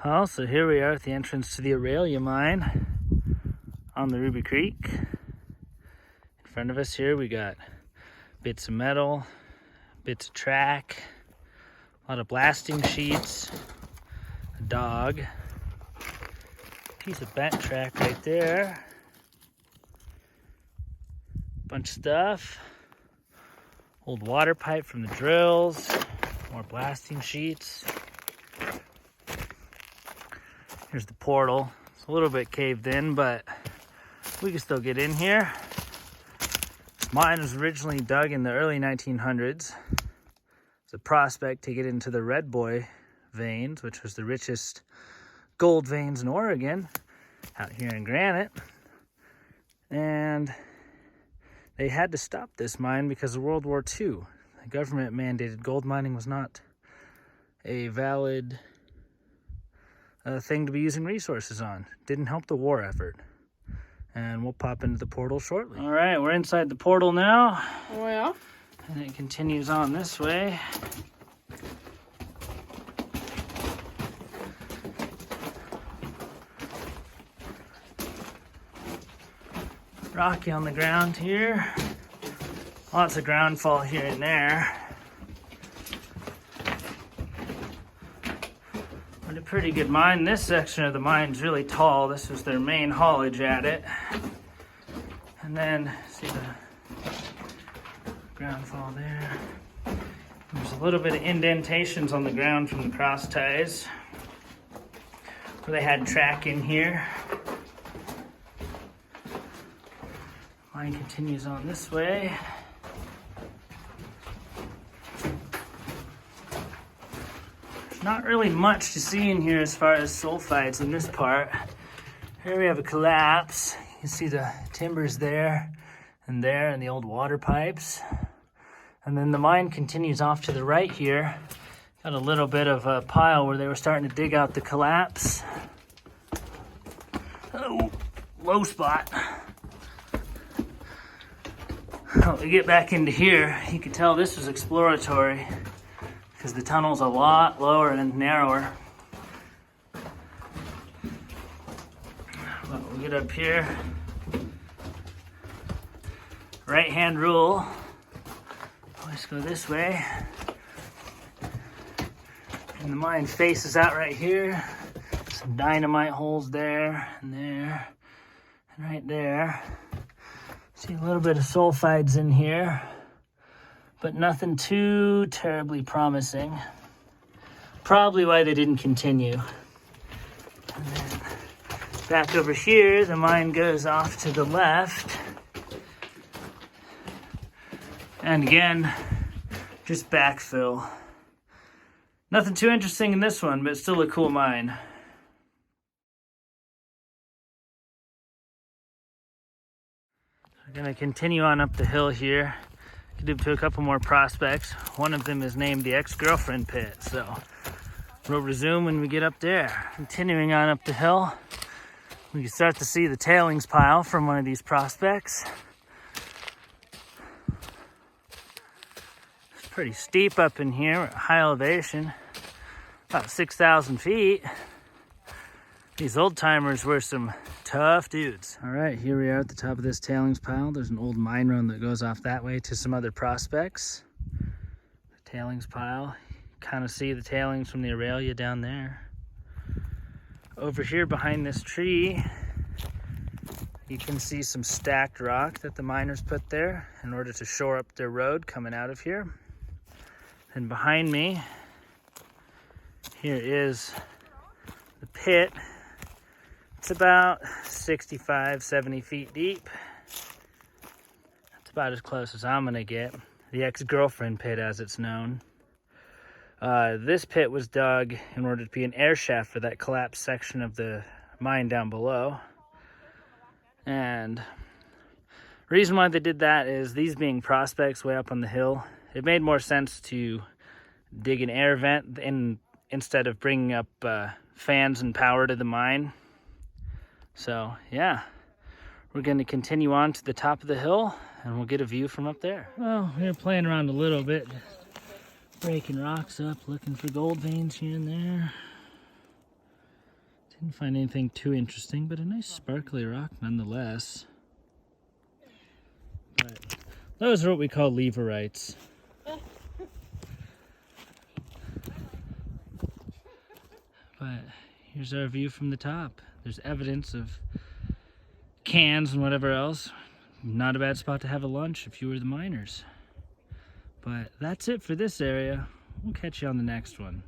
So here we are at the entrance to the Aurelia mine on the Ruby Creek. In front of us here we got bits of metal, bits of track, a lot of blasting sheets, a dog, piece of bent track right there, bunch of stuff, old water pipe from the drills, more blasting sheets. Here's the portal. It's a little bit caved in, but we can still get in here. This mine was originally dug in the early 1900s. It's a prospect to get into the Red Boy veins, which was the richest gold veins in Oregon, out here in Granite. And they had to stop this mine because of World War II. The government mandated gold mining was not a valid thing to be using resources on. Didn't help the war effort. And we'll pop into the portal shortly. All right, we're inside the portal now. Oh yeah? And it continues on this way. Rocky on the ground here. Lots of ground fall here and there. But a pretty good mine. This section of the mine's really tall. This is their main haulage at it. And then, see the ground fall there. There's a little bit of indentations on the ground from the cross ties where they had track in here. Mine continues on this way. Not really much to see in here as far as sulfides in this part. Here we have a collapse. You can see the timbers there and the old water pipes. And then the mine continues off to the right here. Got a little bit of a pile where they were starting to dig out the collapse. Oh, low spot. Well, we get back into here, you can tell this was exploratory, because the tunnel's a lot lower and narrower. But we'll get up here. Right hand rule. Always go this way. And the mine faces out right here. Some dynamite holes there, and right there. See a little bit of sulfides in here, but nothing too terribly promising. Probably why they didn't continue. And then back over here, the mine goes off to the left. And again, just backfill. Nothing too interesting in this one, but still a cool mine. We're gonna continue on up the hill here. Get up to a couple more prospects. One of them is named the ex-girlfriend pit, so we'll resume when we get up there. Continuing on up the hill, we can start to see the tailings pile from one of these prospects. It's pretty steep up in here, we're at high elevation, about 6,000 feet. These old timers were some tough dudes. All right, here we are at the top of this tailings pile. There's an old mine run that goes off that way to some other prospects. The tailings pile, kind of see the tailings from the Aurelia down there. Over here behind this tree, you can see some stacked rock that the miners put there in order to shore up their road coming out of here. And behind me, here is the pit. It's about 65, 70 feet deep. That's about as close as I'm gonna get. The ex-girlfriend pit, as it's known. This pit was dug in order to be an air shaft for that collapsed section of the mine down below. And the reason why they did that is these being prospects way up on the hill, it made more sense to dig an air vent instead of bringing up fans and power to the mine. So yeah, we're going to continue on to the top of the hill and we'll get a view from up there. Well, we're playing around a little bit, breaking rocks up, looking for gold veins here and there. Didn't find anything too interesting, but a nice sparkly rock nonetheless. But those are what we call leverites. But here's our view from the top. There's evidence of cans and whatever else. Not a bad spot to have a lunch if you were the miners. But that's it for this area. We'll catch you on the next one.